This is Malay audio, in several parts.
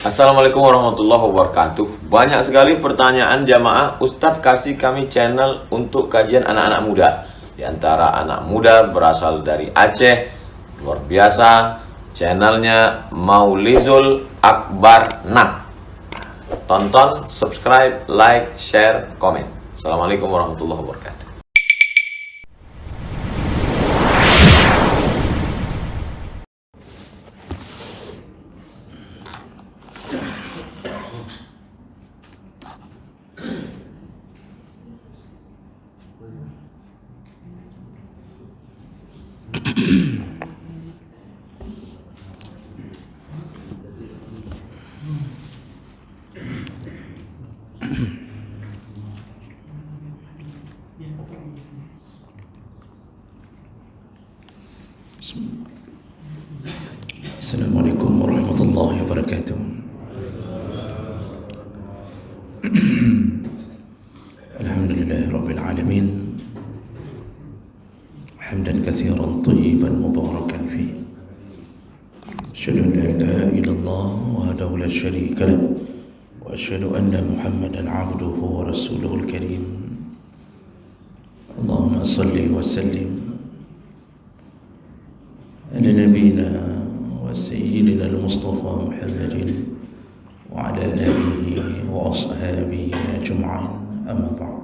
Assalamualaikum warahmatullahi wabarakatuh. Banyak sekali pertanyaan jamaah, Ustadz kasih kami channel untuk kajian anak-anak muda. Di antara anak muda berasal dari Aceh, luar biasa, channelnya Maulizul Akbar Nak. Tonton, subscribe, like, share, komen. Assalamualaikum warahmatullahi wabarakatuh. Assalamualaikum warahmatullahi wabarakatuh. Alhamdulillahi rabbil alamin. Hamdan katsiran tayyiban mubarakan fi. Asyhadu an la ilaha illallah wahdahu la syarika lah wa asyhadu anna Muhammadan 'abduhu wa rasuluhul karim. Allahumma salli wa sallim ala nabiyyina سيدنا المصطفى محمد وعلى آله وأصحابه أجمعين أما بعد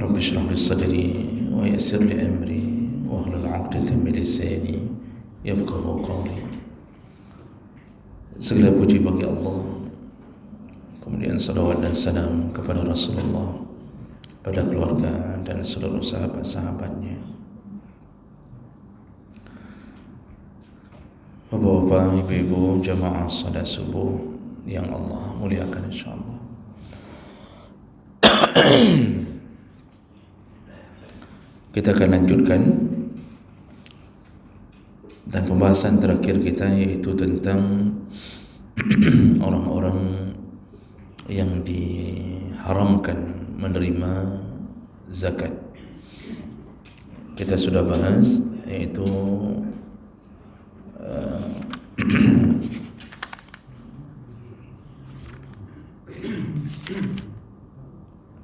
رب اشرح لي صدري ويسر لي أمري واحلل عقدة من لساني يفقهوا قولي. Segala puji bagi Allah, kemudian salawat dan salam kepada Rasulullah, pada keluarga dan seluruh sahabat-sahabatnya. Bapak-bapak, ibu-ibu, jamaah salat subuh yang Allah muliakan insyaAllah. Kita akan lanjutkan dan pembahasan terakhir kita yaitu tentang orang-orang yang diharamkan menerima zakat. Kita sudah bahas yaitu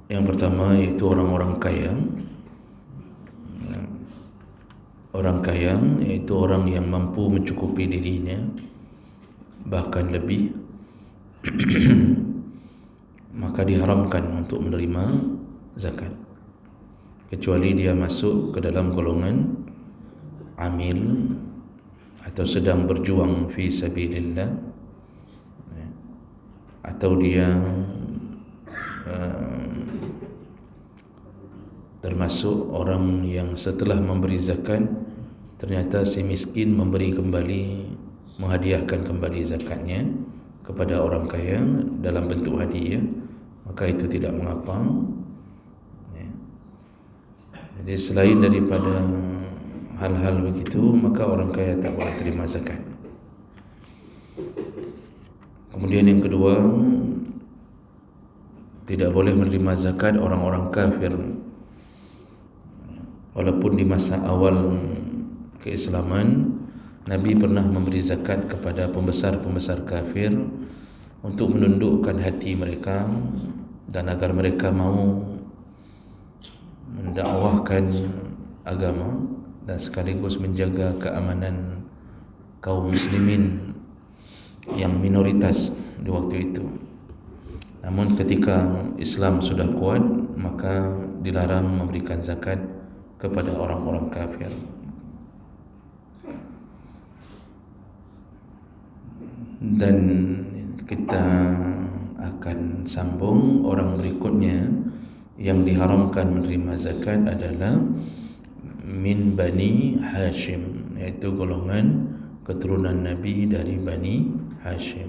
yang pertama yaitu orang-orang kaya. Orang kaya yaitu orang yang mampu mencukupi dirinya, bahkan lebih, maka diharamkan untuk menerima zakat, kecuali dia masuk ke dalam golongan amil atau sedang berjuang fi sabilillah, atau dia termasuk orang yang setelah memberi zakat ternyata si miskin memberi kembali, menghadiahkan kembali zakatnya kepada orang kaya dalam bentuk hadiah, maka itu tidak mengapa. Jadi selain daripada hal-hal begitu, maka orang kaya tak boleh terima zakat. Kemudian yang kedua, tidak boleh menerima zakat orang-orang kafir. Walaupun di masa awal keislaman Nabi pernah memberi zakat kepada pembesar-pembesar kafir untuk menundukkan hati mereka dan agar mereka mau mendakwahkan agama dan sekaligus menjaga keamanan kaum muslimin yang minoritas di waktu itu. Namun ketika Islam sudah kuat, maka dilarang memberikan zakat kepada orang-orang kafir. Dan kita akan sambung orang berikutnya yang diharamkan menerima zakat adalah min Bani Hashim, yaitu golongan keturunan Nabi dari Bani Hashim.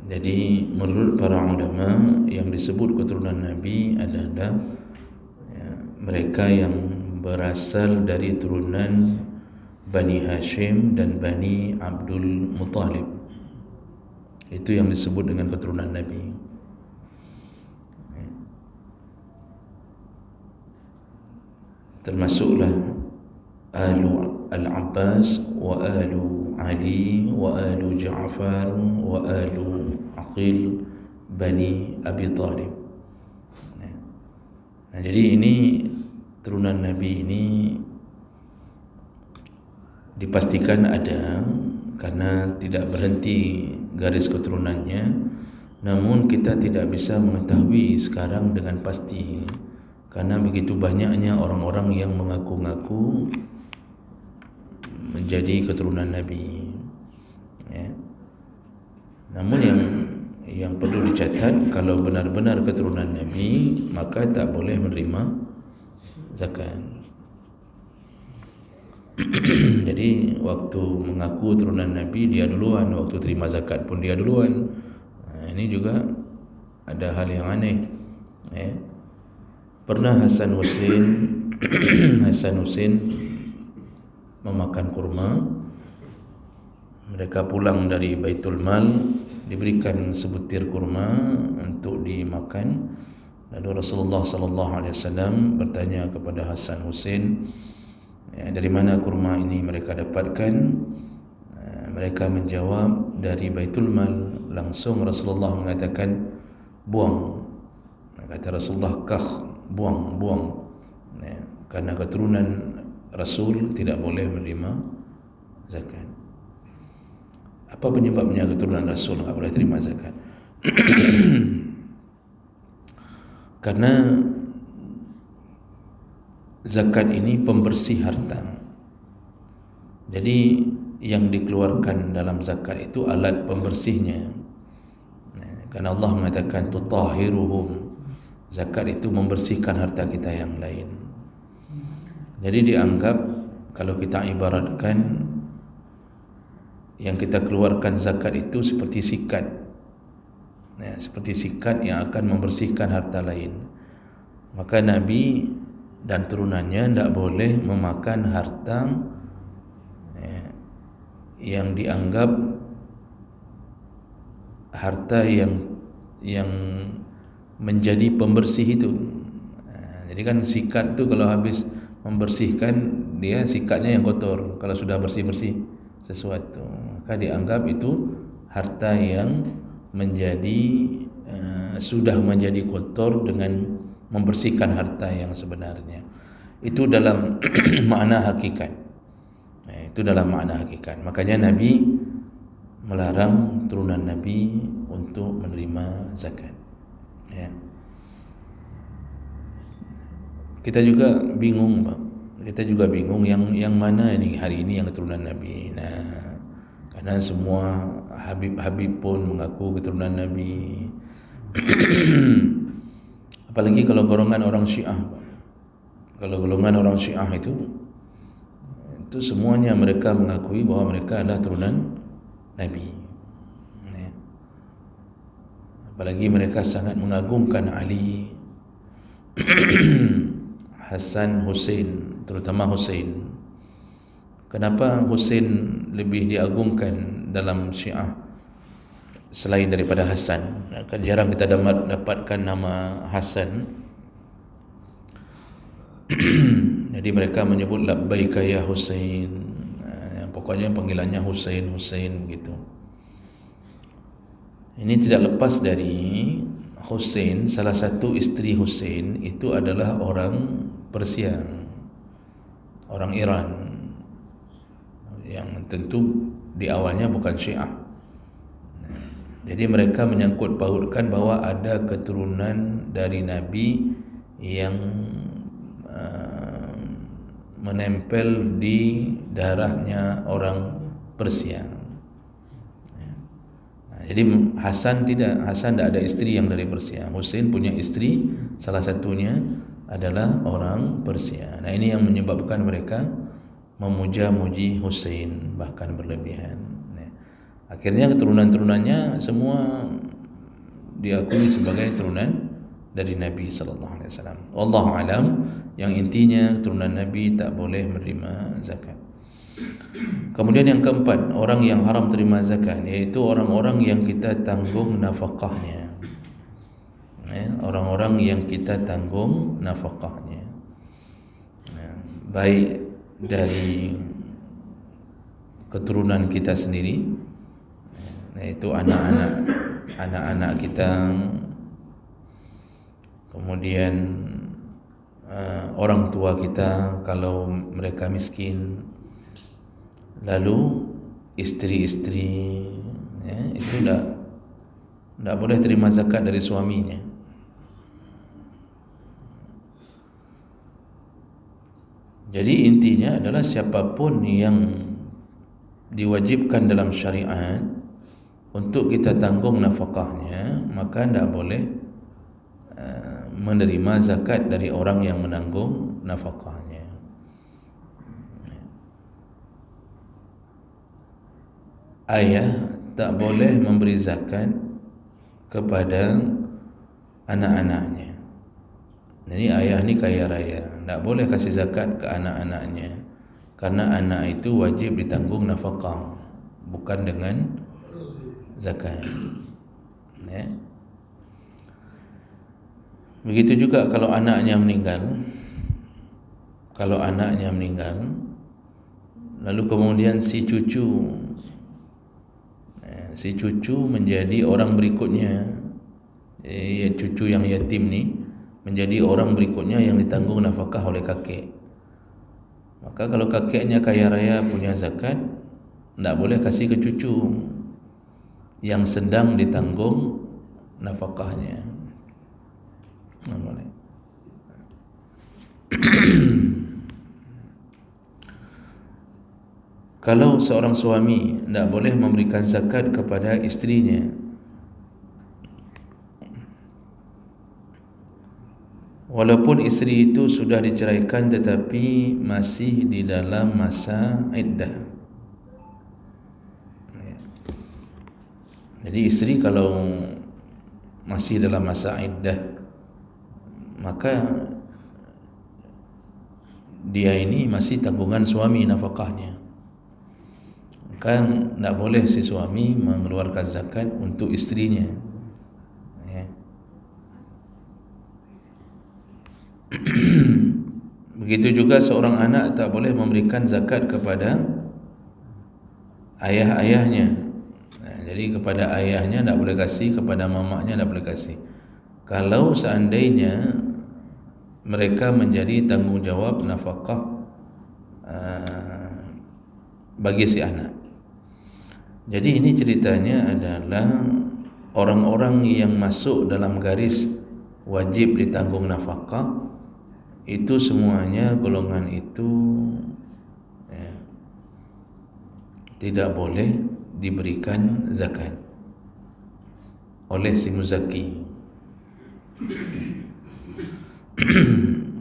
Jadi menurut para ulama yang disebut keturunan Nabi adalah mereka yang berasal dari turunan Bani Hashim dan Bani Abdul Muttalib. Itu yang disebut dengan keturunan Nabi. Termasuklah Alu Al-Abbas wa Alu Ali wa alu Ja'far wa alu Aqil Bani Abi Talib. Nah, jadi ini turunan Nabi ini dipastikan ada karena tidak berhenti garis keturunannya, namun kita tidak bisa mengetahui sekarang dengan pasti karena begitu banyaknya orang-orang yang mengaku-ngaku menjadi keturunan Nabi, ya. Namun yang perlu dicatat, kalau benar-benar keturunan Nabi maka tak boleh menerima zakat. Jadi waktu mengaku turunan Nabi dia duluan, waktu terima zakat pun dia duluan. Nah, ini juga ada hal yang aneh, ya. Pernah Hasan Husain memakan kurma. Mereka pulang dari Baitul Mal, diberikan sebutir kurma untuk dimakan. Lalu Rasulullah sallallahu alaihi wasallam bertanya kepada Hasan Husain, ya, dari mana kurma ini mereka dapatkan? Mereka menjawab dari Baitul Mal. Langsung Rasulullah mengatakan, buang. Kata Rasulullah, buang. Ya, karena keturunan Rasul tidak boleh menerima zakat. Apa penyebabnya keturunan Rasul tidak boleh terima zakat? Karena zakat ini pembersih harta. Jadi yang dikeluarkan dalam zakat itu alat pembersihnya. Karena Allah mengatakan tutahhiruhum. Zakat itu membersihkan harta kita yang lain. Jadi dianggap kalau kita ibaratkan yang kita keluarkan zakat itu seperti sikat, ya, seperti sikat yang akan membersihkan harta lain. Maka Nabi dan turunannya tidak boleh memakan harta, ya, yang dianggap harta yang menjadi pembersih itu. Jadi kan sikat tu kalau habis membersihkan, dia sikatnya yang kotor. Kalau sudah bersih-bersih sesuatu, maka dianggap itu harta yang sudah menjadi kotor dengan membersihkan harta yang sebenarnya. Itu dalam makna hakikat. Itu dalam makna hakikat. Makanya Nabi melarang turunan Nabi untuk menerima zakat. Ya. Kita juga bingung, Pak. Kita juga bingung yang mana ini hari ini yang keturunan Nabi. Nah, karena semua habib-habib pun mengaku keturunan Nabi. Apalagi kalau golongan orang Syiah, Pak. Kalau golongan orang Syiah itu semuanya mereka mengakui bahwa mereka adalah turunan Nabi. Ya. Apalagi mereka sangat mengagungkan Ali, Hasan, Husain, terutama Husain. Kenapa Husain lebih diagungkan dalam Syiah selain daripada Hasan? Kan jarang kita dapatkan nama Hasan. Jadi mereka menyebut labbaika ya Husain. Pokoknya panggilannya Husain gitu. Ini tidak lepas dari Husain, salah satu istri Husain itu adalah orang Persia, orang Iran, yang tentu di awalnya bukan Syiah. Jadi mereka menyangkut pautkan bahwa ada keturunan dari Nabi yang menempel di darahnya orang Persia. Jadi Hasan tidak ada istri yang dari Persia. Husain punya istri, salah satunya adalah orang Persia. Nah, ini yang menyebabkan mereka memuja-muji Husain bahkan berlebihan. Akhirnya keturunan-turunannya semua diakui sebagai turunan dari Nabi sallallahu alaihi wasallam. Wallahu alam, yang intinya turunan Nabi tak boleh menerima zakat. Kemudian yang keempat, orang yang haram terima zakat, yaitu orang-orang yang kita tanggung nafkahnya. Orang-orang yang kita tanggung nafkahnya, baik dari keturunan kita sendiri, yaitu anak-anak kita, kemudian orang tua kita kalau mereka miskin, lalu istri-istri, ya, itu tidak boleh terima zakat dari suaminya. Jadi intinya adalah siapapun yang diwajibkan dalam syariat untuk kita tanggung nafkahnya, maka tidak boleh menerima zakat dari orang yang menanggung nafkahnya. Ayah tak boleh memberi zakat kepada anak-anaknya. Jadi ayah ni kaya raya, tak boleh kasih zakat ke anak-anaknya, karena anak itu wajib ditanggung nafkah, bukan dengan zakat. Ya. Begitu juga kalau anaknya meninggal, lalu kemudian si cucu menjadi orang berikutnya, cucu yang yatim ni menjadi orang berikutnya yang ditanggung nafkah oleh kakek. Maka kalau kakeknya kaya raya punya zakat, tidak boleh kasih ke cucu yang sedang ditanggung nafkahnya. Tidak boleh. Kalau seorang suami tidak boleh memberikan zakat kepada istrinya, walaupun isteri itu sudah diceraikan tetapi masih di dalam masa iddah. Jadi isteri kalau masih dalam masa iddah, maka dia ini masih tanggungan suami nafkahnya. Maka tidak boleh si suami mengeluarkan zakat untuk istrinya. Begitu juga seorang anak tak boleh memberikan zakat kepada ayah-ayahnya. Jadi kepada ayahnya tak boleh kasih, kepada mamanya tak boleh kasih. Kalau seandainya mereka menjadi tanggungjawab nafkah bagi si anak. Jadi ini ceritanya adalah orang-orang yang masuk dalam garis wajib ditanggung nafkah, itu semuanya golongan itu tidak boleh diberikan zakat oleh si muzaki.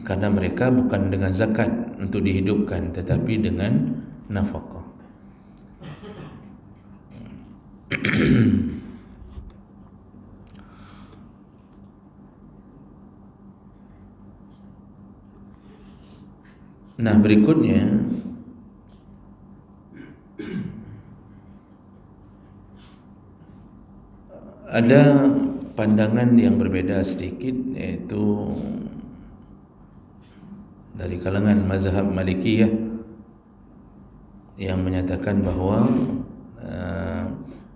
Karena mereka bukan dengan zakat untuk dihidupkan, tetapi dengan nafkah. Nah, berikutnya ada pandangan yang berbeda sedikit, yaitu dari kalangan mazhab Malikiyah yang menyatakan bahawa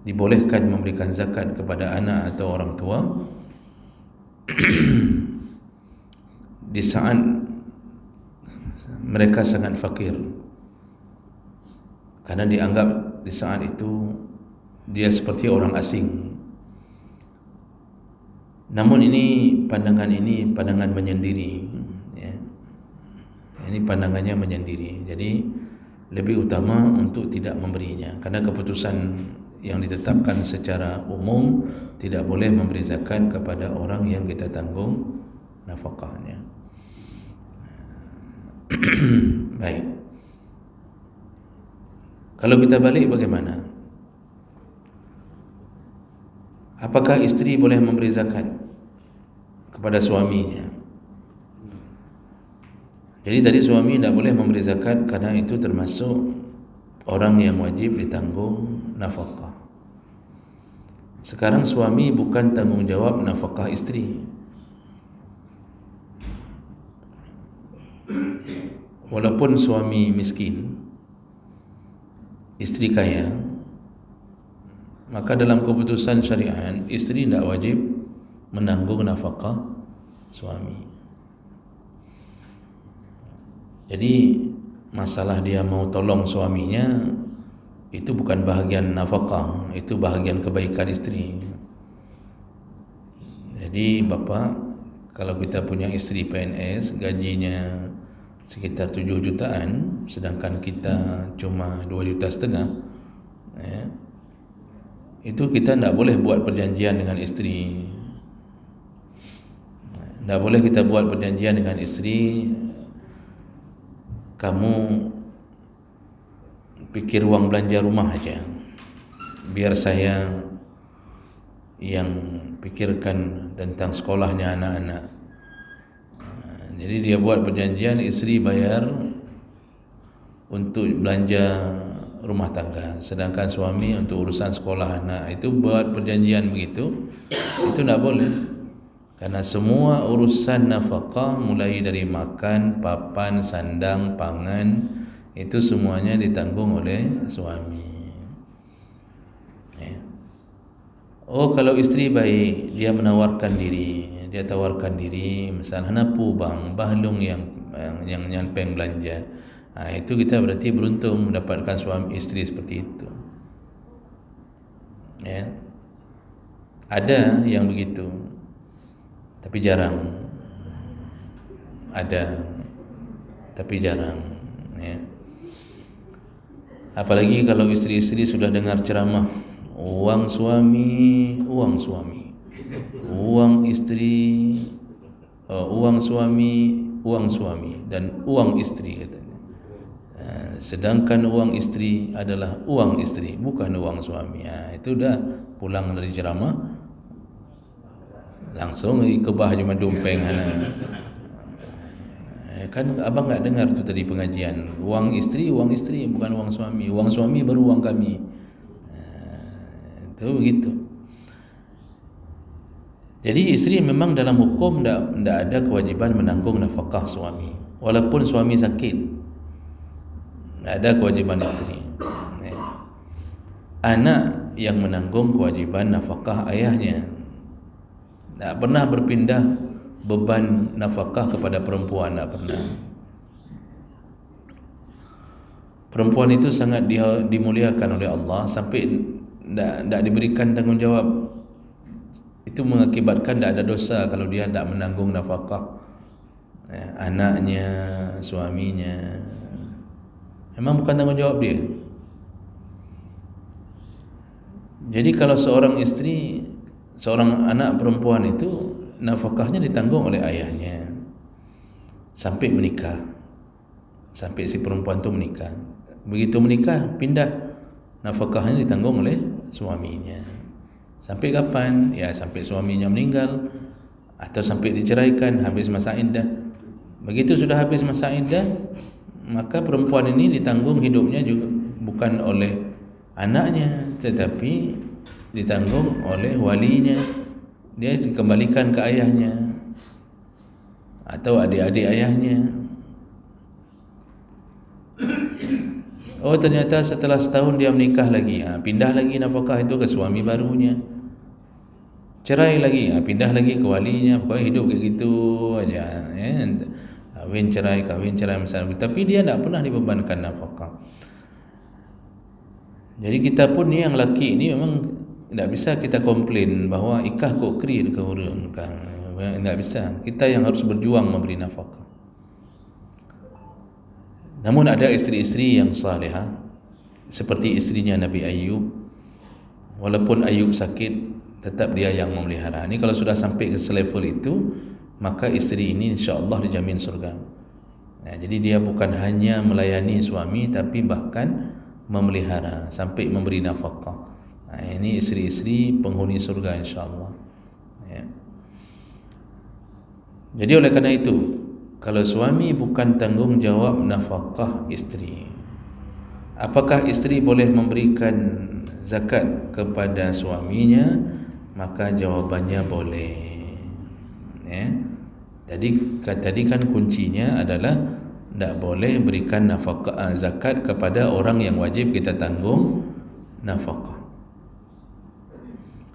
dibolehkan memberikan zakat kepada anak atau orang tua di saat mereka sangat fakir, karena dianggap di saat itu dia seperti orang asing. Namun pandangan menyendiri, ya. Ini pandangannya menyendiri. Jadi lebih utama untuk tidak memberinya, karena keputusan yang ditetapkan secara umum tidak boleh memberi zakat kepada orang yang kita tanggung nafkahnya. Baik. Kalau kita balik bagaimana? Apakah isteri boleh memberi zakat kepada suaminya? Jadi tadi suami tidak boleh memberi zakat karena itu termasuk orang yang wajib ditanggung nafkah. Sekarang suami bukan tanggungjawab nafkah isteri. Walaupun suami miskin, isteri kaya, maka dalam keputusan syariat isteri tidak wajib menanggung nafkah suami. Jadi masalah dia mau tolong suaminya itu bukan bahagian nafkah, itu bahagian kebaikan isteri. Jadi bapa, kalau kita punya isteri PNS gajinya sekitar 7 jutaan, sedangkan kita cuma 2,5 juta, itu kita tidak boleh buat perjanjian dengan isteri. Tidak boleh kita buat perjanjian dengan isteri, kamu pikir uang belanja rumah aja, biar saya yang pikirkan tentang sekolahnya anak-anak. Jadi dia buat perjanjian, isteri bayar untuk belanja rumah tangga, sedangkan suami untuk urusan sekolah anak. Itu buat perjanjian begitu, itu tidak boleh. Karena semua urusan nafkah mulai dari makan, papan, sandang, pangan, itu semuanya ditanggung oleh suami. Oh, kalau isteri baik, dia menawarkan diri, dia tawarkan diri, misalnya napu bang, bahlung yang nyampeng belanja. Itu kita berarti beruntung mendapatkan suami isteri seperti itu. Ada yang begitu, tapi jarang. Ada, tapi jarang. Apalagi kalau istri-istri sudah dengar ceramah, uang suami, uang suami, uang istri, uang suami, uang suami, dan uang istri katanya. Sedangkan uang istri adalah uang istri, bukan uang suami. Itu dah pulang dari ceramah langsung ke bah cuma dumpeng. Kan abang tak dengar tu tadi pengajian, uang istri bukan uang suami baru uang kami. Itu begitu. Jadi isteri memang dalam hukum tidak ada kewajiban menanggung nafkah suami, walaupun suami sakit, tidak ada kewajiban isteri. Anak yang menanggung kewajiban nafkah ayahnya, tidak pernah berpindah beban nafkah kepada perempuan, tidak pernah. Perempuan itu sangat dimuliakan oleh Allah sampai tidak diberikan tanggungjawab. Itu mengakibatkan tidak ada dosa kalau dia tidak menanggung nafkah anaknya, suaminya. Memang bukan tanggungjawab dia. Jadi kalau seorang istri, seorang anak perempuan itu nafkahnya ditanggung oleh ayahnya sampai menikah, sampai si perempuan itu menikah. Begitu menikah, pindah, nafkahnya ditanggung oleh suaminya. Sampai kapan? Ya sampai suaminya meninggal atau sampai diceraikan, habis masa iddah. Begitu sudah habis masa iddah, maka perempuan ini ditanggung hidupnya juga bukan oleh anaknya, tetapi ditanggung oleh walinya. Dia dikembalikan ke ayahnya atau adik-adik ayahnya. Oh, ternyata setelah setahun dia menikah lagi, pindah lagi nafkah itu ke suami barunya. Cerai lagi, pindah lagi ke walinya. Pokoknya hidup kayak gitu aja, Kawin cerai misalnya. Tapi dia tidak pernah dibebankan nafkah. Jadi kita pun ni yang laki ni memang tidak bisa kita komplain bahawa ikah kok keri ke urang. Tidak bisa. Kita yang harus berjuang memberi nafkah. Namun ada isteri-isteri yang salihah seperti istrinya Nabi Ayub. Walaupun Ayub sakit, tetap dia yang memelihara. Ini kalau sudah sampai ke selevel itu, maka isteri ini insya-Allah dijamin surga. Jadi dia bukan hanya melayani suami, tapi bahkan memelihara sampai memberi nafkah. Ini isteri-isteri penghuni surga insya-Allah. Jadi oleh kerana itu, kalau suami bukan tanggungjawab nafkah isteri, apakah isteri boleh memberikan zakat kepada suaminya? Maka jawabannya boleh. Tadi kan kuncinya adalah tidak boleh berikan nafkah zakat kepada orang yang wajib kita tanggung nafkah.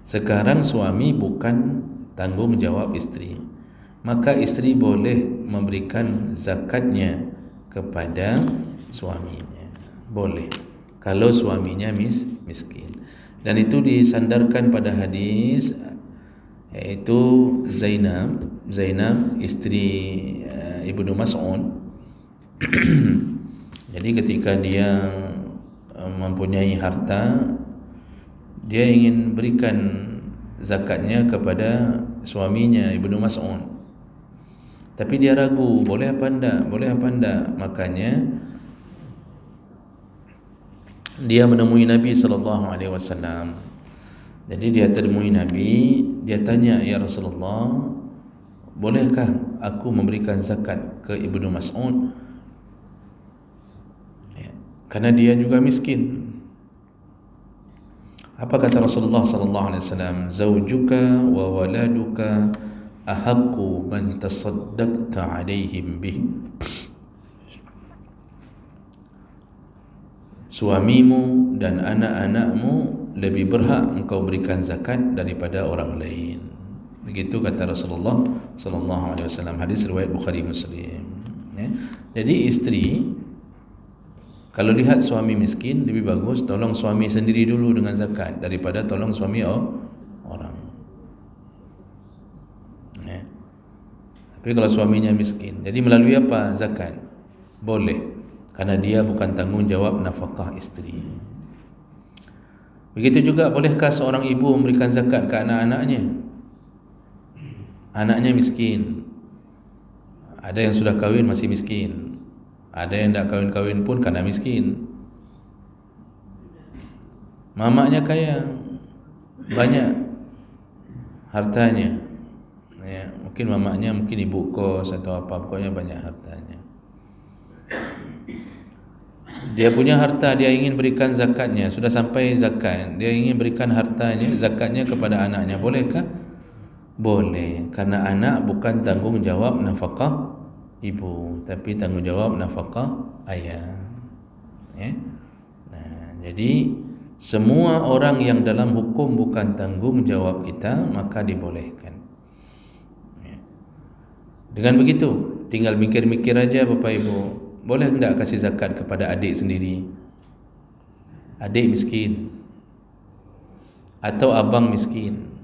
Sekarang suami bukan tanggung jawab isteri, maka isteri boleh memberikan zakatnya kepada suaminya, boleh kalau suaminya miskin. Dan itu disandarkan pada hadis, yaitu Zainab isteri Ibnu Mas'ud. Jadi ketika dia mempunyai harta, dia ingin berikan zakatnya kepada suaminya Ibnu Mas'ud, tapi dia ragu boleh apa enggak. Makanya dia menemui Nabi SAW. Jadi dia temui Nabi, dia tanya, ya Rasulullah, bolehkah aku memberikan zakat ke Ibnu Mas'ud? Ya, karena dia juga miskin. Apa kata Rasulullah SAW? Zawjuka wa waladuka ahaqqu man tasaddaqta alaihim bih. Suamimu dan anak-anakmu lebih berhak engkau berikan zakat daripada orang lain. Begitu kata Rasulullah SAW. Hadis riwayat Bukhari Muslim. Ya. Jadi isteri kalau lihat suami miskin, lebih bagus tolong suami sendiri dulu dengan zakat daripada tolong suami orang. Ya. Tapi kalau suaminya miskin, jadi melalui apa zakat? Boleh, karena dia bukan tanggung jawab nafkah isteri. Begitu juga, bolehkah seorang ibu memberikan zakat ke anak-anaknya? Anaknya miskin, ada yang sudah kahwin masih miskin, ada yang tak kahwin-kahwin pun karena miskin. Mamanya kaya, banyak hartanya, ya, mungkin mamanya mungkin ibu kos atau apa, pokoknya banyak hartanya. Dia punya harta, dia ingin berikan zakatnya, sudah sampai zakat, dia ingin berikan hartanya, zakatnya kepada anaknya. Bolehkah? Boleh, karena anak bukan tanggung jawab nafkah ibu, tapi tanggung jawab nafkah ayah. Ya? Nah, jadi semua orang yang dalam hukum bukan tanggung jawab kita, maka dibolehkan. Ya. Dengan begitu, tinggal mikir-mikir aja Bapak Ibu, boleh tidak kasih zakat kepada adik sendiri, adik miskin atau abang miskin?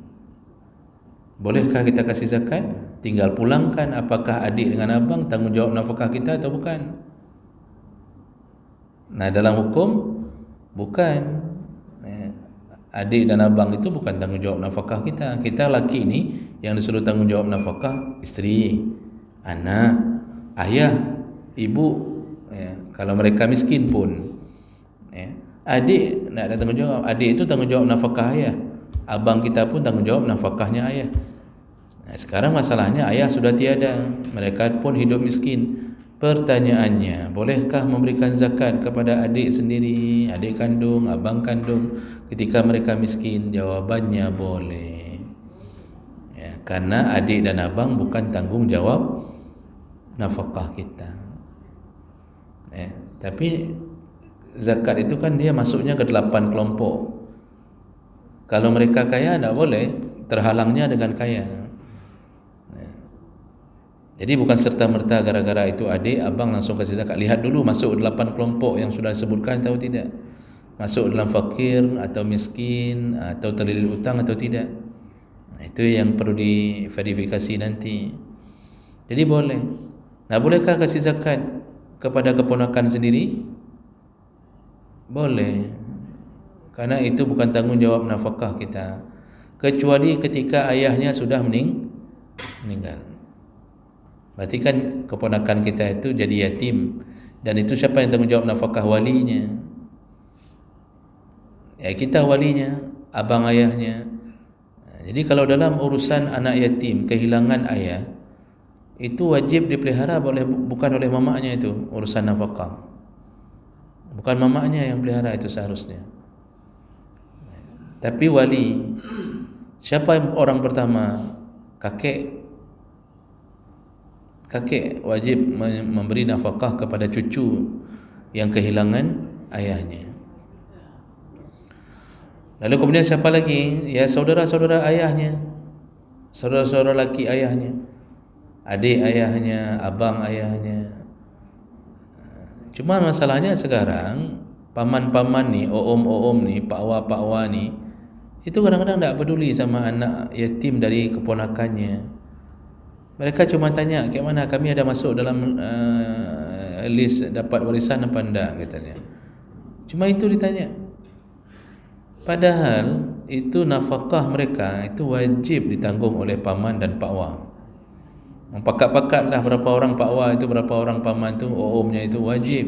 Bolehkah kita kasih zakat? Tinggal pulangkan apakah adik dengan abang tanggung jawab nafkah kita atau bukan. Nah, dalam hukum bukan. Adik dan abang itu bukan tanggung jawab nafkah kita. Kita laki ini yang disuruh tanggung jawab nafkah isteri, anak, ayah, ibu. Ya, kalau mereka miskin pun, ya. Adik tidak ada tanggung jawab. Adik itu tanggung jawab nafkah ayah. Abang kita pun tanggung jawab nafkahnya ayah. Nah, sekarang masalahnya ayah sudah tiada, mereka pun hidup miskin. Pertanyaannya, bolehkah memberikan zakat kepada adik sendiri, adik kandung, abang kandung ketika mereka miskin? Jawabannya boleh. Ya, karena adik dan abang bukan tanggung jawab nafkah kita. Ya, tapi zakat itu kan dia masuknya ke 8 kelompok. Kalau mereka kaya tidak boleh, terhalangnya dengan kaya. Jadi bukan serta-merta gara-gara itu adik, abang langsung kasih zakat. Lihat dulu masuk 8 kelompok yang sudah disebutkan atau tidak. Masuk dalam fakir atau miskin atau terlilit utang atau tidak. Nah, itu yang perlu diverifikasi nanti. Jadi boleh. Nah, bolehkah kasih zakat kepada keponakan sendiri? Boleh. Karena itu bukan tanggung jawab nafkah kita. Kecuali ketika ayahnya sudah meninggal. Berarti kan keponakan kita itu jadi yatim, dan itu siapa yang tanggung jawab nafkah? Walinya. Ya, kita walinya, abang ayahnya. Jadi kalau dalam urusan anak yatim kehilangan ayah, itu wajib dipelihara bukan oleh mamanya, itu urusan nafkah. Bukan mamanya yang pelihara itu seharusnya. Tapi wali, siapa orang pertama? Kakek. kakek wajib memberi nafkah kepada cucu yang kehilangan ayahnya. Lalu kemudian siapa lagi? Ya, saudara-saudara ayahnya, saudara-saudara laki ayahnya, adik ayahnya, abang ayahnya. Cuma masalahnya sekarang paman-paman ni, om-om ni, pakwa-pakwa ni, itu kadang-kadang tak peduli sama anak yatim dari keponakannya. Mereka cuma tanya, "Kayak mana, kami ada masuk dalam list dapat warisan apa enggak?" katanya. Cuma itu ditanya. Padahal itu nafkah mereka itu wajib ditanggung oleh paman dan pakwa. Pakat-pakatlah berapa orang pakwa itu, berapa orang paman itu, omnya itu wajib.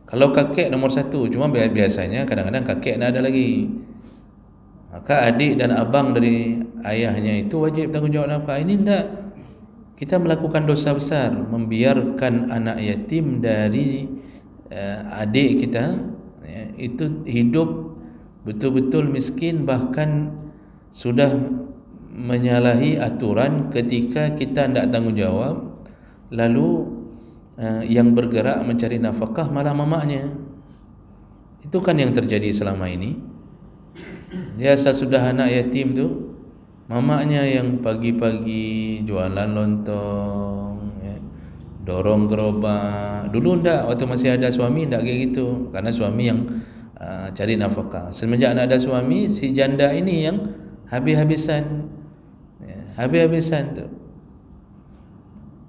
Kalau kakek nomor satu, cuma biasanya kadang-kadang kakek ada lagi. Maka adik dan abang dari ayahnya itu wajib tanggungjawab nafkah. Ini tidak. Kita melakukan dosa besar membiarkan anak yatim dari adik kita, ya, itu hidup betul-betul miskin, bahkan sudah menyalahi aturan ketika kita tidak tanggungjawab. Lalu yang bergerak mencari nafkah malah mamaknya. Itu kan yang terjadi selama ini. Biasa sudah anak yatim tu, mamaknya yang pagi-pagi jualan lontong, ya, dorong gerobak. Dulu ndak, waktu masih ada suami ndak kayak gitu, karena suami yang cari nafkah. Semenjak ada suami, si janda ini yang habis-habisan, ya, habis-habisan tu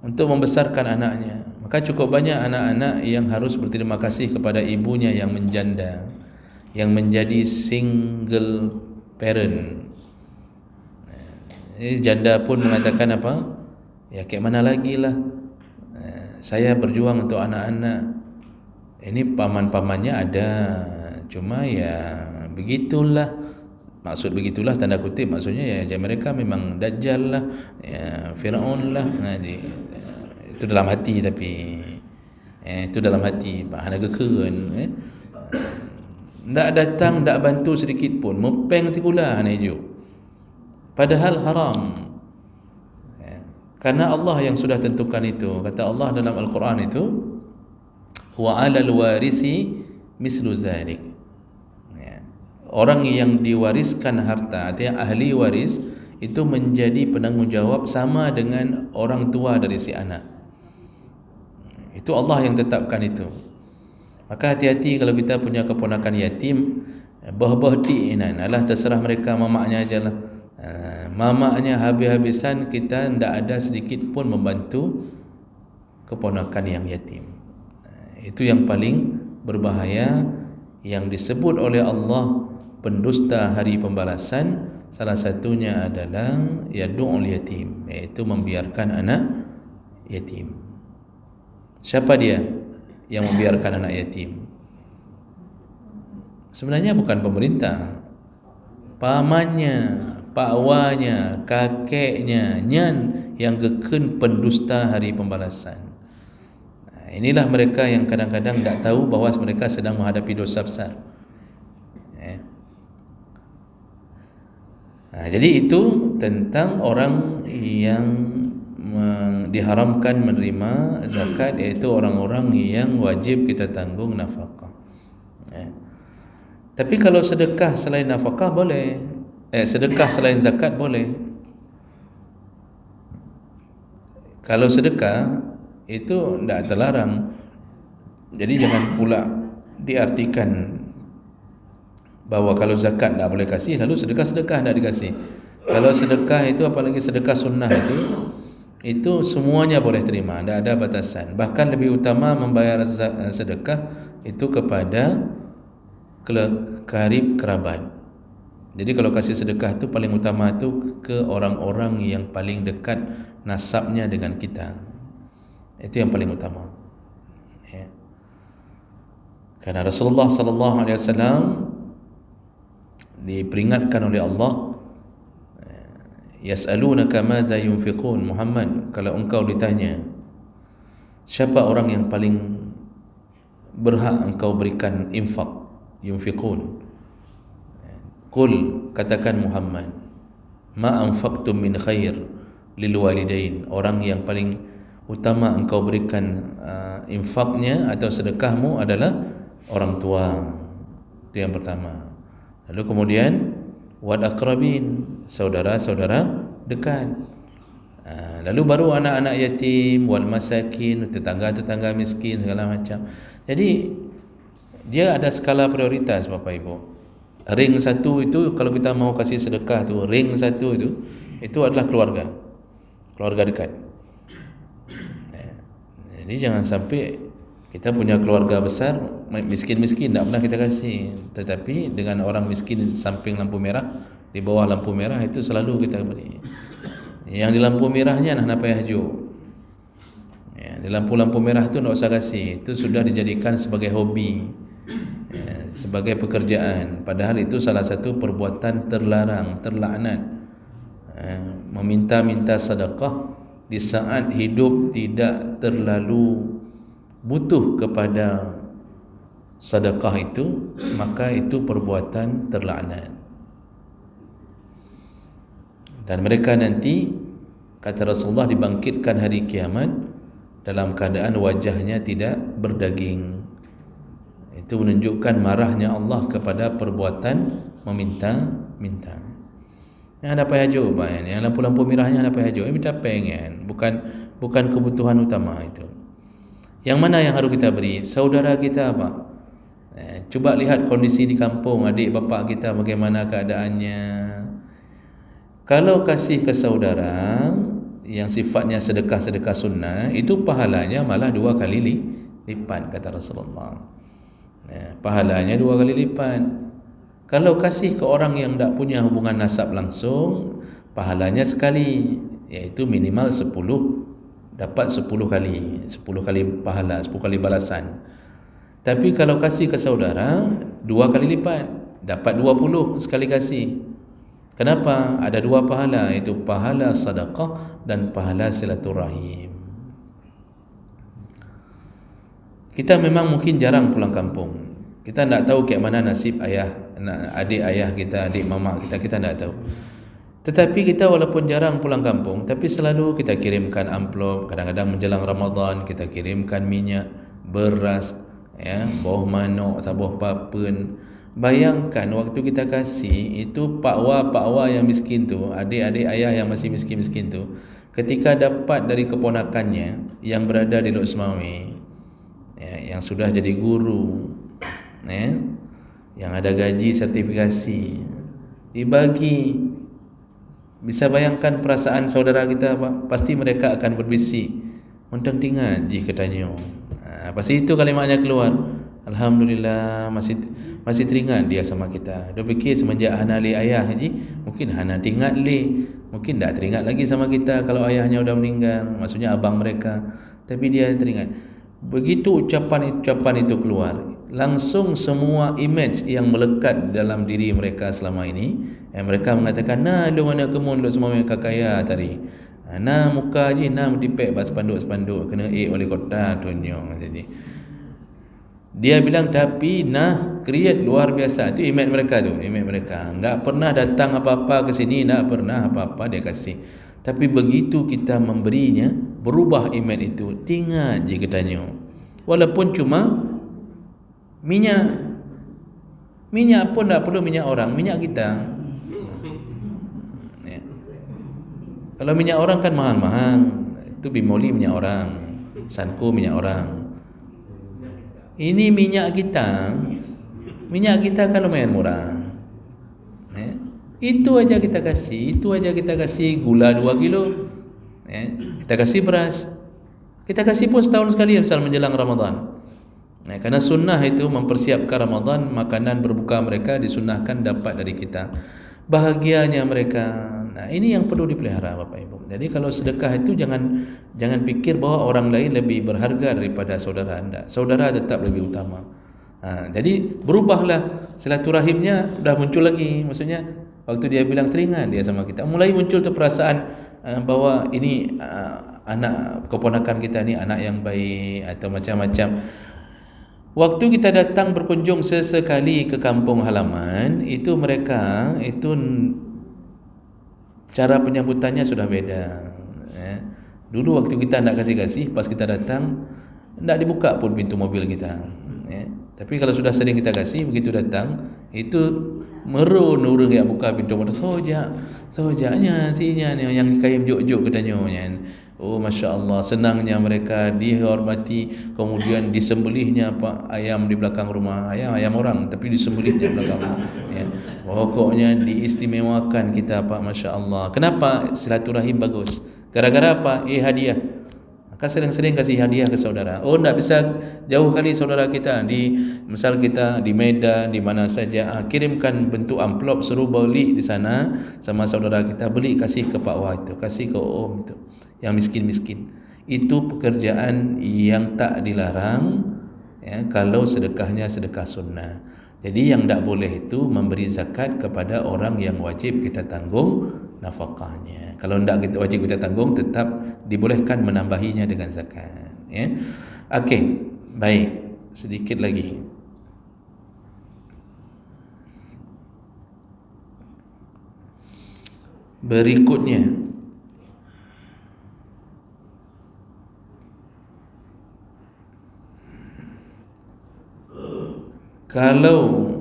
untuk membesarkan anaknya. Maka cukup banyak anak-anak yang harus berterima kasih kepada ibunya yang menjanda, yang menjadi single parent. Janda pun mengatakan apa? Ya, kayak mana lagi lah, saya berjuang untuk anak-anak. Ini paman-pamannya ada, cuma ya begitulah. Maksud begitulah tanda kutip, maksudnya ya mereka memang Dajjal lah, ya Firaun lah. Itu dalam hati, tapi itu dalam hati Pak Hana kekeren, tak datang, tak bantu sedikit pun, mepeng tikula hana hijau. Padahal haram, ya, karena Allah yang sudah tentukan itu. Kata Allah dalam Al-Quran itu, wa 'alal warisi mislu zalik, ya, orang yang diwariskan harta, artinya ahli waris, itu menjadi penanggung jawab sama dengan orang tua dari si anak. Itu Allah yang tetapkan itu. Maka hati-hati kalau kita punya keponakan yatim, bah-bahdi inan, alah terserah mereka, mamaknya ajalah. Mamaknya habis-habisan, kita tidak ada sedikit pun membantu keponakan yang yatim. Itu yang paling berbahaya, yang disebut oleh Allah pendusta hari pembalasan. Salah satunya adalah yadu'ul yatim, iaitu membiarkan anak yatim. Siapa dia yang membiarkan anak yatim? Sebenarnya bukan pemerintah, pamannya, pakwanya, kakeknya, nyan yang geken pendusta hari pembalasan. Inilah mereka yang kadang-kadang tak tahu bahawa mereka sedang menghadapi dosa besar. Jadi itu tentang orang yang diharamkan menerima zakat, iaitu orang-orang yang wajib kita tanggung nafkah. Tapi kalau sedekah selain nafkah boleh, sedekah selain zakat boleh. Kalau sedekah itu tidak terlarang. Jadi jangan pula diartikan bahawa kalau zakat tak boleh kasih, lalu sedekah-sedekah tak dikasih. Kalau sedekah itu, apalagi sedekah sunnah itu semuanya boleh terima, tak ada batasan. Bahkan lebih utama membayar sedekah itu kepada karib kerabat. Jadi kalau kasih sedekah itu paling utama itu ke orang-orang yang paling dekat nasabnya dengan kita. Itu yang paling utama. Ya. Karena Rasulullah sallallahu alaihi wasallam diperingatkan oleh Allah, yas'alunaka madza yunfiqun, Muhammad, kalau engkau ditanya siapa orang yang paling berhak engkau berikan infak, yunfiqun, qul, katakan Muhammad, ma anfaqtum min khair lil walidain, orang yang paling utama engkau berikan infaknya atau sedekahmu adalah orang tua. Itu yang pertama. Lalu kemudian wal aqrabin, saudara-saudara dekat. Lalu baru anak-anak yatim, wal masakin, tetangga-tetangga miskin, segala macam. Jadi dia ada skala prioritas Bapak Ibu. Ring satu itu, kalau kita mau kasih sedekah tu, ring satu itu adalah keluarga dekat. Jadi jangan sampai kita punya keluarga besar, miskin-miskin tak pernah kita kasih, tetapi dengan orang miskin samping lampu merah, di bawah lampu merah itu selalu kita beri. Yang di lampu merahnya nak payah haju. Di lampu-lampu merah tu tak usah kasih, itu sudah dijadikan sebagai hobi, sebagai pekerjaan. Padahal itu salah satu perbuatan terlarang, terlaknat. Meminta-minta sedekah di saat hidup tidak terlalu butuh kepada sedekah itu, maka itu perbuatan terlaknat. Dan mereka nanti, kata Rasulullah, dibangkitkan hari kiamat dalam keadaan wajahnya tidak berdaging. Itu menunjukkan marahnya Allah kepada perbuatan meminta-minta. Yang ada payah jauh, yang lampu-lampu merahnya ada payah jauh, minta pengen, bukan kebutuhan utama itu. Yang mana yang harus kita beri? Saudara kita apa? Cuba lihat kondisi di kampung, adik bapak kita bagaimana keadaannya. Kalau kasih ke saudara yang sifatnya sedekah-sedekah sunnah, itu pahalanya malah 2 kali lipat, kata Rasulullah. Pahalanya 2 kali lipat. Kalau kasih ke orang yang tak punya hubungan nasab langsung, pahalanya sekali, iaitu minimal 10, dapat 10 kali pahala, 10 kali balasan. Tapi kalau kasih ke saudara, 2 kali lipat, dapat 20 sekali kasih. Kenapa? Ada 2 pahala, iaitu pahala sedekah dan pahala silaturahim. Kita memang mungkin jarang pulang kampung. Kita tak tahu kayak mana nasib adik ayah kita, adik mama kita tak tahu. Tetapi kita walaupun jarang pulang kampung, tapi selalu kita kirimkan amplop. Kadang-kadang menjelang Ramadan kita kirimkan minyak, beras, bawah manok, sabah papen. Bayangkan waktu kita kasih itu pakwa yang miskin tu, adik-adik ayah yang masih miskin-miskin tu, ketika dapat dari keponakannya yang berada di Lok Semawi, yang sudah jadi guru, yang ada gaji sertifikasi, dibagi. Bisa bayangkan perasaan saudara kita apa? Pasti mereka akan berbisik, "Undang tingat ji katanya." Pasti itu kalimatnya keluar. Alhamdulillah, masih teringat dia sama kita. Dia fikir semenjak Hana li ayah ji, mungkin Hana teringat li, mungkin tak teringat lagi sama kita kalau ayahnya sudah meninggal, maksudnya abang mereka, tapi dia teringat. Begitu ucapan itu keluar, langsung semua image yang melekat dalam diri mereka selama ini, mereka mengatakan, "Nah, lu mana kemun lu semua mereka kaya tadi. Nah, muka je nah dipek bas spanduk kena oleh kota tunyong." Jadi dia bilang, tapi nah create luar biasa. Itu image mereka tu, image mereka. Enggak pernah datang apa-apa ke sini, enggak pernah apa-apa dia kasih. Tapi begitu kita memberinya, berubah image itu. Tinggal je katanya. Walaupun cuma minyak pun tak perlu minyak orang, minyak kita. Kalau minyak orang kan mahal-mahal. Itu Bimoli minyak orang, Sanko minyak orang. Ini minyak kita kan lumayan murah. Itu aja kita kasih gula 2 kilo. Kita kasih beras. Kita kasih pun setahun sekali misal menjelang Ramadan. Karena sunnah itu mempersiapkan Ramadan, makanan berbuka mereka disunnahkan dapat dari kita. Bahagianya mereka. Nah, ini yang perlu dipelihara Bapak Ibu. Jadi kalau sedekah itu jangan pikir bahwa orang lain lebih berharga daripada saudara anda. Saudara tetap lebih utama. Jadi berubahlah silaturahimnya, dah muncul lagi. Maksudnya waktu dia bilang teringat dia sama kita, mulai muncul tu perasaan bahwa ini anak keponakan kita ni anak yang baik atau macam-macam. Waktu kita datang berkunjung sesekali ke kampung halaman, itu mereka itu cara penyambutannya sudah beda. Dulu waktu kita nak kasih-kasih, pas kita datang tak dibuka pun pintu mobil kita. Tapi kalau sudah sering kita kasih, begitu datang itu merun orang yang buka pintu mobil. Sojaknya sinya ni yang kaim jok-jok katanya. Oh, Masya Allah, senangnya mereka dihormati, kemudian disembelihnya apa ayam di belakang rumah, ayam orang, tapi disembelihnya belakang rumah. Pokoknya diistimewakan kita, Pak, Masya Allah. Kenapa? Silaturahim bagus. Gara-gara apa? Hadiah. Maka sering-sering kasih hadiah ke saudara. Oh, tak bisa jauh kali saudara kita misal kita di Medan, di mana saja, kirimkan bentuk amplop, suruh beli di sana sama saudara kita, beli kasih ke Pak Wah itu, kasih ke Om itu, yang miskin-miskin. Itu pekerjaan yang tak dilarang, kalau sedekahnya sedekah sunnah. Jadi yang tak boleh itu memberi zakat kepada orang yang wajib kita tanggung nafkahnya. Kalau tidak kita wajib kita tanggung, tetap dibolehkan menambahinya dengan zakat. Okey, baik, sedikit lagi. Berikutnya, kalau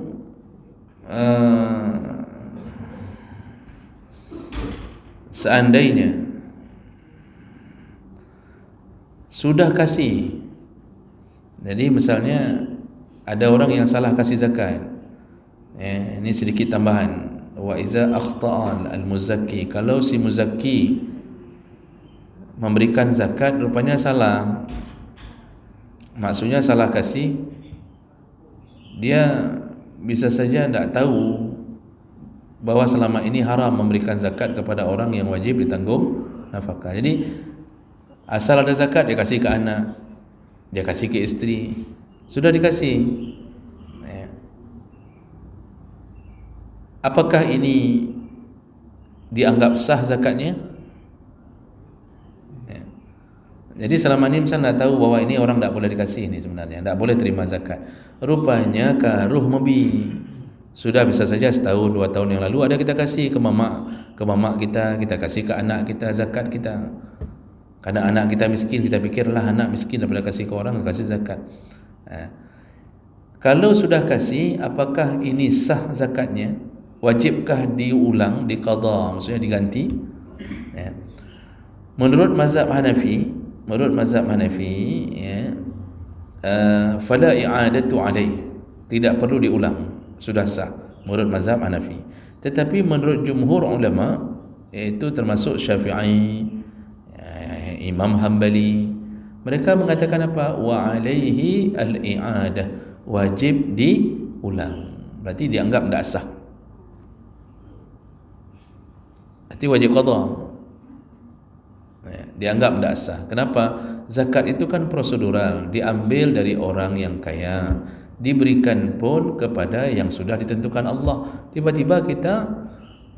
seandainya sudah kasih, jadi misalnya ada orang yang salah kasih zakat, ini sedikit tambahan. Wa iza akhta'a al-muzakki, kalau si muzakki memberikan zakat rupanya salah, maksudnya salah kasih, dia bisa saja tidak tahu bahwa selama ini haram memberikan zakat kepada orang yang wajib ditanggung nafkah. Jadi asal ada zakat, dia kasih ke anak, dia kasih ke isteri, sudah dikasih. Apakah ini dianggap sah zakatnya? Jadi selama ini misalnya tak tahu bahwa ini orang tak boleh dikasih, ini sebenarnya tak boleh terima zakat. Rupanya karuh mebi. Sudah bisa saja setahun, 2 tahun yang lalu ada kita kasih ke mamak kita kasih ke anak kita zakat kita. Karena anak kita miskin, kita fikirlah anak miskin daripada kasih ke orang, kasih zakat. Kalau sudah kasih, apakah ini sah zakatnya? Wajibkah diulang, diqadha, maksudnya diganti? Menurut mazhab Hanafi, fala i'adatu alaih, tidak perlu diulang, sudah sah menurut mazhab Hanafi. Tetapi menurut jumhur ulama, iaitu termasuk Syafi'i, Imam Hanbali, mereka mengatakan apa? Wa alaihi al-i'adah, wajib diulang. Berarti dianggap tidak sah, berarti wajib qadha, dianggap tidak sah. Kenapa? Zakat itu kan prosedural, diambil dari orang yang kaya, diberikan pun kepada yang sudah ditentukan Allah. Tiba-tiba kita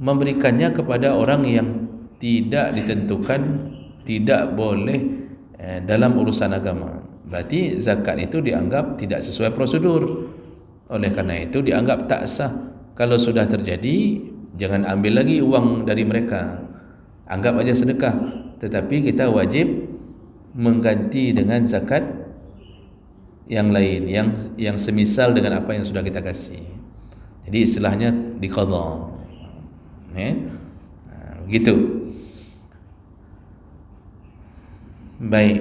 memberikannya kepada orang yang tidak ditentukan, tidak boleh dalam urusan agama. Berarti zakat itu dianggap tidak sesuai prosedur. Oleh karena itu dianggap tak sah. Kalau sudah terjadi, jangan ambil lagi uang dari mereka, anggap aja sedekah. Tetapi kita wajib mengganti dengan zakat yang lain, yang semisal dengan apa yang sudah kita kasih. Jadi istilahnya diqadha. Begitu. Baik.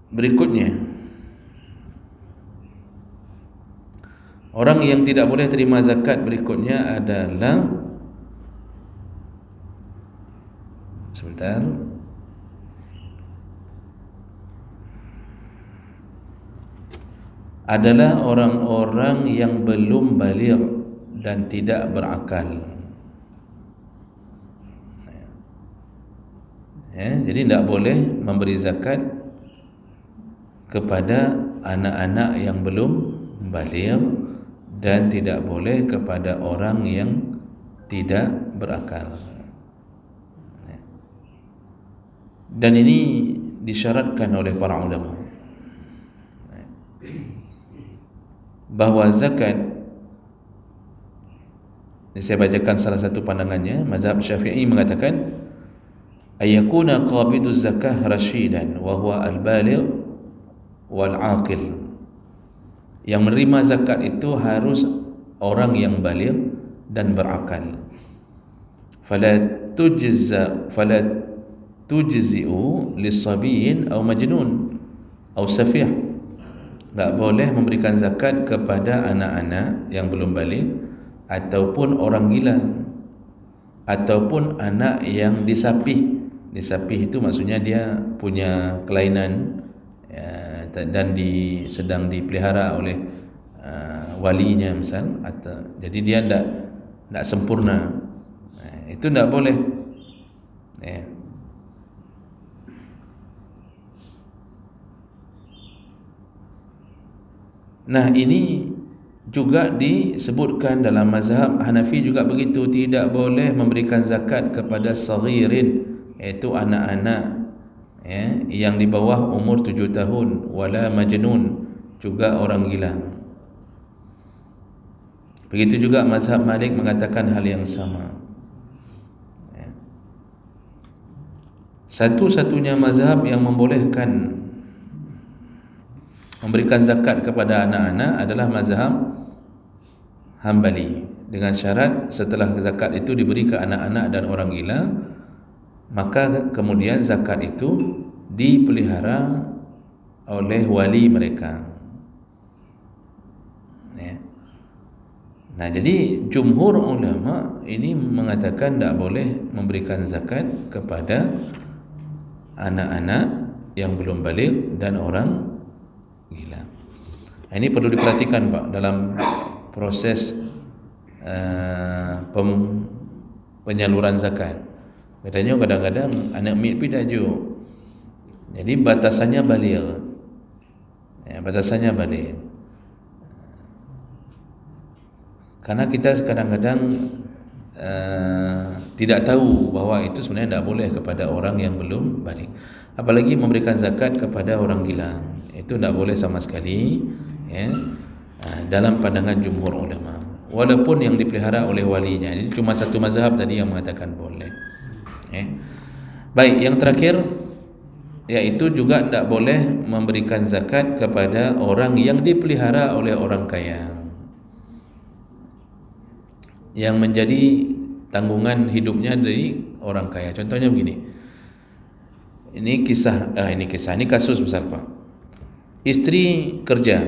Berikutnya, orang yang tidak boleh terima zakat berikutnya adalah, sebentar, adalah orang-orang yang belum baligh dan tidak berakal. Jadi tidak boleh memberi zakat kepada anak-anak yang belum baligh dan tidak boleh kepada orang yang tidak berakal. Dan ini disyaratkan oleh para ulama bahwa zakat Ini saya bacakan salah satu pandangannya. Mazhab Syafi'i mengatakan ayyakuna qabiduz zakah rasyidan wa huwa al-baligh wal aqil. Yang menerima zakat itu harus orang yang baligh dan berakal. Fala tujzi'u lis-sabiyyin aw majnun aw safih. Tak boleh memberikan zakat kepada anak-anak yang belum baligh ataupun orang gila ataupun anak yang disapih. Disapih itu maksudnya dia punya kelainan dan sedang dipelihara oleh walinya misal, atau jadi dia tidak sempurna, itu tidak boleh. Nah, ini juga disebutkan dalam mazhab Hanafi juga begitu, tidak boleh memberikan zakat kepada saghirin, iaitu anak-anak yang di bawah umur 7 tahun, wala majnun, juga orang gila. Begitu juga mazhab Malik mengatakan hal yang sama. Satu-satunya mazhab yang membolehkan memberikan zakat kepada anak-anak adalah mazhab Hambali, dengan syarat setelah zakat itu diberi ke anak-anak dan orang gila, maka kemudian zakat itu dipelihara oleh wali mereka. Nah, jadi jumhur ulama ini mengatakan tidak boleh memberikan zakat kepada anak-anak yang belum baligh dan orang gila. Ini perlu diperhatikan Pak dalam proses penyaluran zakat. Katanya kadang-kadang anak mit tajuk, jadi batasannya baligh, batasannya baligh. Karena kita kadang-kadang tidak tahu bahwa itu sebenarnya tidak boleh kepada orang yang belum baligh. Apalagi memberikan zakat kepada orang gila, itu tidak boleh sama sekali, dalam pandangan jumhur ulama, walaupun yang dipelihara oleh walinya. Jadi cuma satu mazhab tadi yang mengatakan boleh. Baik, yang terakhir yaitu juga tidak boleh memberikan zakat kepada orang yang dipelihara oleh orang kaya, yang menjadi tanggungan hidupnya dari orang kaya. Contohnya begini, ini kasus besar Pak. Istri kerja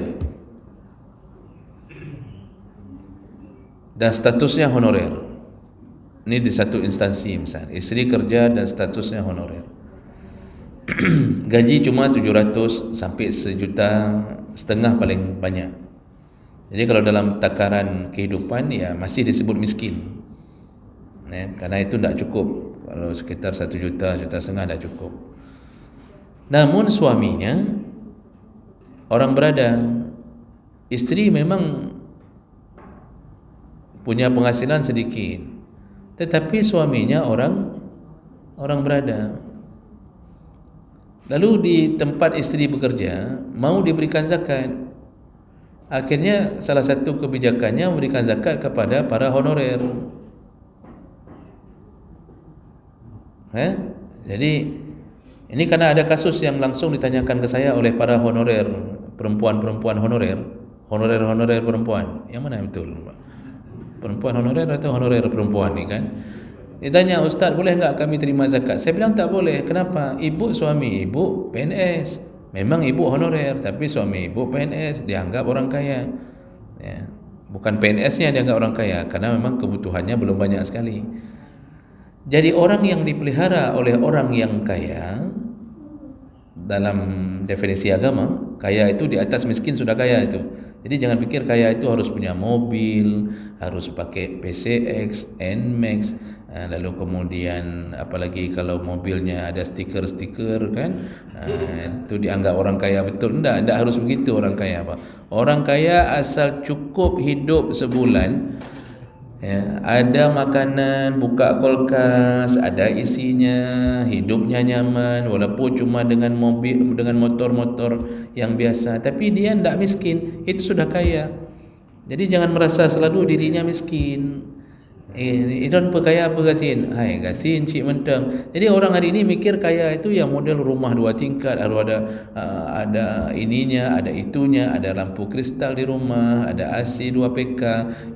dan statusnya honorer. Ini di satu instansi misal, istri kerja dan statusnya honorer. Gaji cuma 700 sampai 1,5 juta paling banyak. Jadi kalau dalam takaran kehidupan ya masih disebut miskin, karena itu tidak cukup. Kalau sekitar 1 juta, 1,5 juta tidak cukup. Namun suaminya orang berada, istri memang punya penghasilan sedikit, tetapi suaminya orang berada. Lalu di tempat istri bekerja mau diberikan zakat. Akhirnya salah satu kebijakannya memberikan zakat kepada para honorer. Jadi ini karena ada kasus yang langsung ditanyakan ke saya oleh para honorer, perempuan-perempuan honorer perempuan. Yang mana betul, Pak? Perempuan honorer atau honorer perempuan ni kan? Dia tanya, Ustaz, boleh enggak kami terima zakat? Saya bilang tak boleh. Kenapa? Suami ibu PNS. Memang ibu honorer, tapi suami ibu PNS, dianggap orang kaya. Bukan PNS-nya dianggap orang kaya, karena memang kebutuhannya belum banyak sekali. Jadi orang yang dipelihara oleh orang yang kaya, dalam definisi agama, kaya itu di atas miskin sudah kaya itu. Jadi jangan pikir kaya itu harus punya mobil, harus pakai PCX, NMAX, lalu kemudian apalagi kalau mobilnya ada stiker-stiker kan, itu dianggap orang kaya betul. Tidak harus begitu orang kaya, Pak. Orang kaya asal cukup hidup sebulan, ada makanan, buka kulkas, ada isinya, hidupnya nyaman, walaupun cuma dengan mobil, dengan motor-motor yang biasa, tapi dia tidak miskin, itu sudah kaya. Jadi jangan merasa selalu dirinya miskin. Idon kaya apa Gasin? Hai Gasin cik mentang. Jadi orang hari ini mikir kaya itu yang model rumah 2 tingkat, ada ininya, ada itunya, ada lampu kristal di rumah, ada AC 2 PK.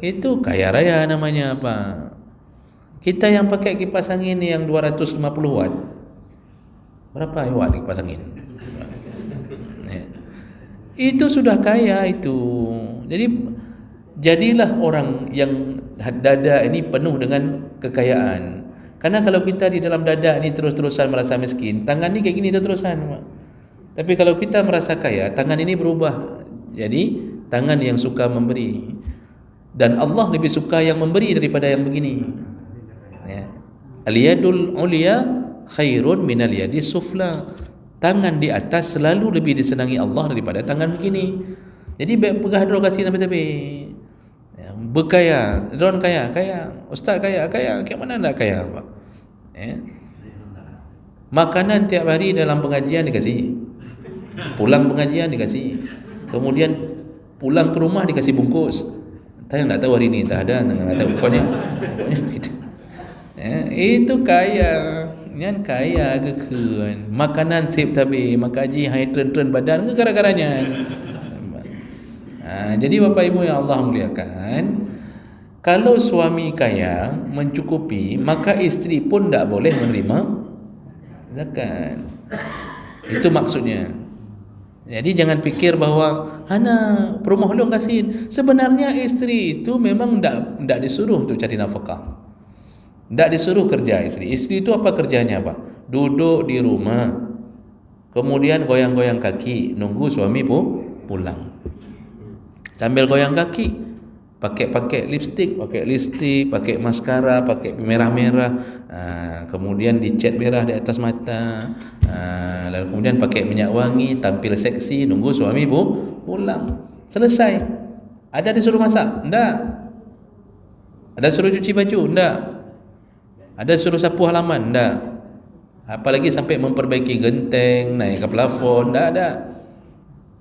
Itu kaya raya namanya apa? Kita yang pakai kipas angin yang 250 watt. Berapa watt kipas angin? Itu sudah kaya itu. Jadi jadilah orang yang dada ini penuh dengan kekayaan. Karena kalau kita di dalam dada ini terus-terusan merasa miskin, tangan ini kayak gini terus-terusan. Tapi kalau kita merasa kaya, tangan ini berubah jadi tangan yang suka memberi. Dan Allah lebih suka yang memberi daripada yang begini. Ya. Al-yadul ulia khairun minal yadis sufla. Tangan di atas selalu lebih disenangi Allah daripada tangan begini. Jadi baik pegah dulu kasih tapi ya, berkaya, don kaya, ustaz kaya, kayak mana nak kaya Pak? Ya. Makanan tiap hari dalam pengajian dikasih. Pulang pengajian dikasih. Kemudian pulang ke rumah dikasih bungkus. Saya tak tahu hari ini tak ada, tak tahu pokoknya gitu. Ya, itu kaya. Yang kaya kekeun makanan sip tapi makaji hai tren badan ke gara-garanya. Jadi Bapak Ibu yang Allah muliakan, kalau suami kaya mencukupi, maka isteri pun tak boleh menerima zakat. Itu maksudnya. Jadi jangan fikir bahawa hana perumah lu kasih. Sebenarnya isteri itu memang tak disuruh untuk cari nafkah. Tak disuruh kerja isteri. Isteri itu apa kerjanya Pak? Duduk di rumah, kemudian goyang-goyang kaki, nunggu suami pulang. Sambil goyang kaki, pakai lipstick, pakai maskara, pakai merah-merah, kemudian dicat merah di atas mata, lalu kemudian pakai minyak wangi, tampil seksi, nunggu suami pulang. Selesai. Ada disuruh masak? Enggak. Ada suruh cuci baju? Enggak. Ada suruh sapu halaman? Tak. Apalagi sampai memperbaiki genteng, naik ke plafon, tak ada.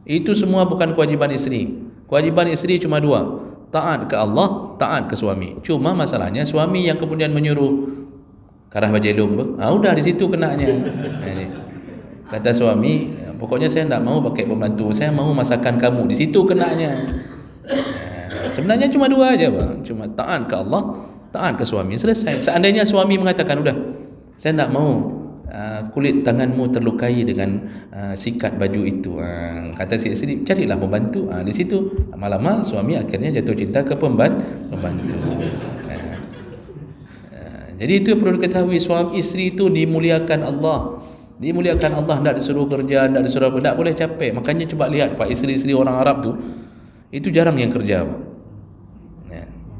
Itu semua bukan kewajiban isteri. Kewajiban isteri cuma 2. Taat ke Allah, taat ke suami. Cuma masalahnya suami yang kemudian menyuruh karah bajelung, udah di situ kenanya. Kata suami, pokoknya saya tak mau pakai pembantu, saya mau masakan kamu. Di situ kenanya. Sebenarnya cuma 2 aja bang. Cuma taat ke Allah, taat ke suami, selesai. Seandainya suami mengatakan udah saya tak mau kulit tanganmu terlukai dengan sikat baju itu, kata si isteri carilah pembantu. Di situ lama-lama suami akhirnya jatuh cinta ke pembantu. Jadi itu yang perlu diketahui, suami isteri itu dimuliakan Allah. Dimuliakan Allah, tak disuruh kerja, tak disuruh apa, tak boleh capek. Makanya coba lihat Pak, isteri-isteri orang Arab tu itu jarang yang kerja Pak.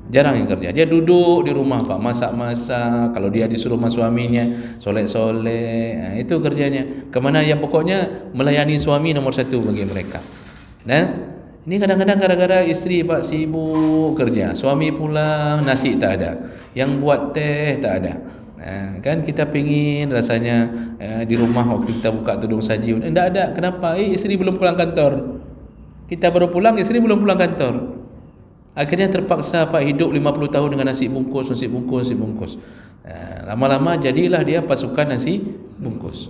Jarang yang kerja. Dia duduk di rumah Pak, masak-masak. Kalau dia disuruh sama suaminya solek-solek, itu kerjanya. Kemana yang pokoknya melayani suami nomor 1 bagi mereka. Dan ini kadang-kadang gara-gara isteri Pak sibuk kerja, suami pulang nasi tak ada, yang buat teh tak ada. Kan kita pingin rasanya di rumah waktu kita buka tudung saji, tidak ada. Kenapa? Isteri belum pulang kantor. Kita baru pulang, isteri belum pulang kantor. Akhirnya terpaksa Pak hidup 50 tahun dengan nasi bungkus. Lama-lama jadilah dia pasukan nasi bungkus.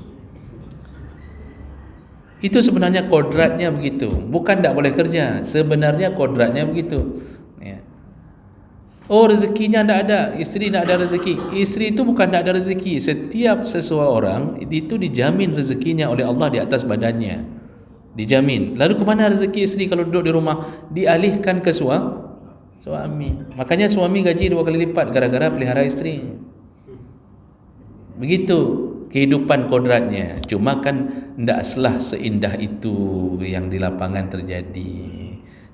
Itu sebenarnya kodratnya begitu. Bukan tak boleh kerja, sebenarnya kodratnya begitu. Oh rezekinya tak ada, isteri tak ada rezeki. Isteri itu bukan tak ada rezeki. Setiap seseorang itu dijamin rezekinya oleh Allah di atas badannya. Dijamin. Lalu kemana rezeki isteri kalau duduk di rumah? Dialihkan ke suami. Makanya suami gaji 2 kali lipat gara-gara pelihara isteri. Begitu kehidupan kodratnya. Cuma kan tidaklah seindah itu yang di lapangan terjadi.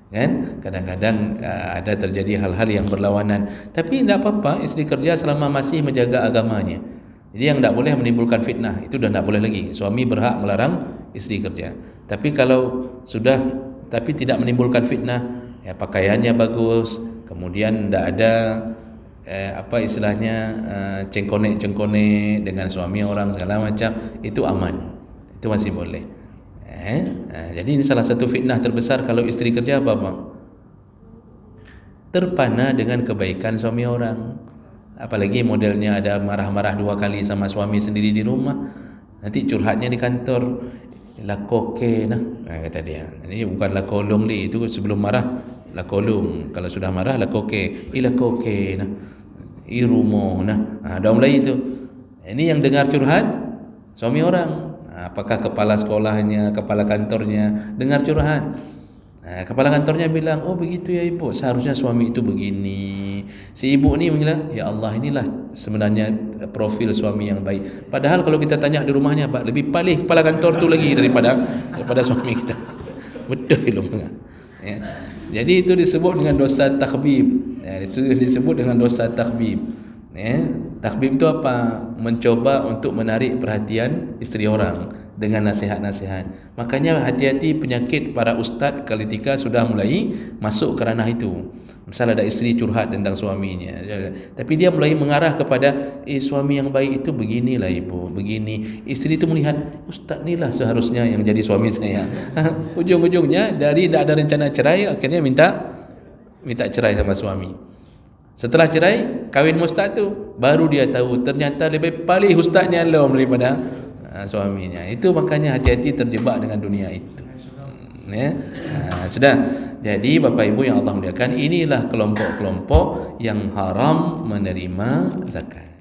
Kan kadang-kadang ada terjadi hal-hal yang berlawanan. Tapi tidak apa-apa isteri kerja selama masih menjaga agamanya. Jadi yang tidak boleh menimbulkan fitnah, itu dah tidak boleh lagi. Suami berhak melarang isteri kerja. Tapi kalau sudah tapi tidak menimbulkan fitnah, ya pakaiannya bagus, kemudian tidak ada apa istilahnya cengkonek dengan suami orang segala macam, itu aman, itu masih boleh. Jadi ini salah satu fitnah terbesar kalau isteri kerja apa? Terpana dengan kebaikan suami orang. Apalagi modelnya ada marah-marah 2 kali sama suami sendiri di rumah, nanti curhatnya di kantor, lakoke nah, kata dia. Ini bukan lakolong li, itu sebelum marah lakolong. Kalau sudah marah lakoke, ilakoke nah, irumo nah. Dalam Melayu itu. Ini yang dengar curhat suami orang. Apakah kepala sekolahnya, kepala kantornya dengar curhat? Kepala kantornya bilang, oh begitu ya ibu, seharusnya suami itu begini. Si ibu ni bilang, ya Allah, inilah sebenarnya profil suami yang baik. Padahal kalau kita tanya di rumahnya, Pak, lebih paling kepala kantor tu lagi daripada suami kita. Betul loh. Ya. Jadi itu disebut dengan dosa takhbib. Disebut dengan dosa takhbib. Ya. Takhbib itu apa? Mencoba untuk menarik perhatian isteri orang dengan nasihat-nasihat. Makanya hati-hati penyakit para ustaz ketika sudah mulai masuk ke ranah itu. Misal ada isteri curhat tentang suaminya, tapi dia mulai mengarah kepada suami yang baik itu beginilah ibu, begini. Isteri itu melihat ustaz ni lah seharusnya yang jadi suami saya. Ujung-ujungnya dari tidak ada rencana cerai, akhirnya minta cerai sama suami. Setelah cerai, kahwin ustaz tu, baru dia tahu ternyata lebih paling ustaznya Allah daripada suaminya. Itu makanya hati-hati terjebak dengan dunia itu. Ya. Sudah. Jadi Bapak Ibu yang Allah muliakan, inilah kelompok-kelompok yang haram menerima zakat.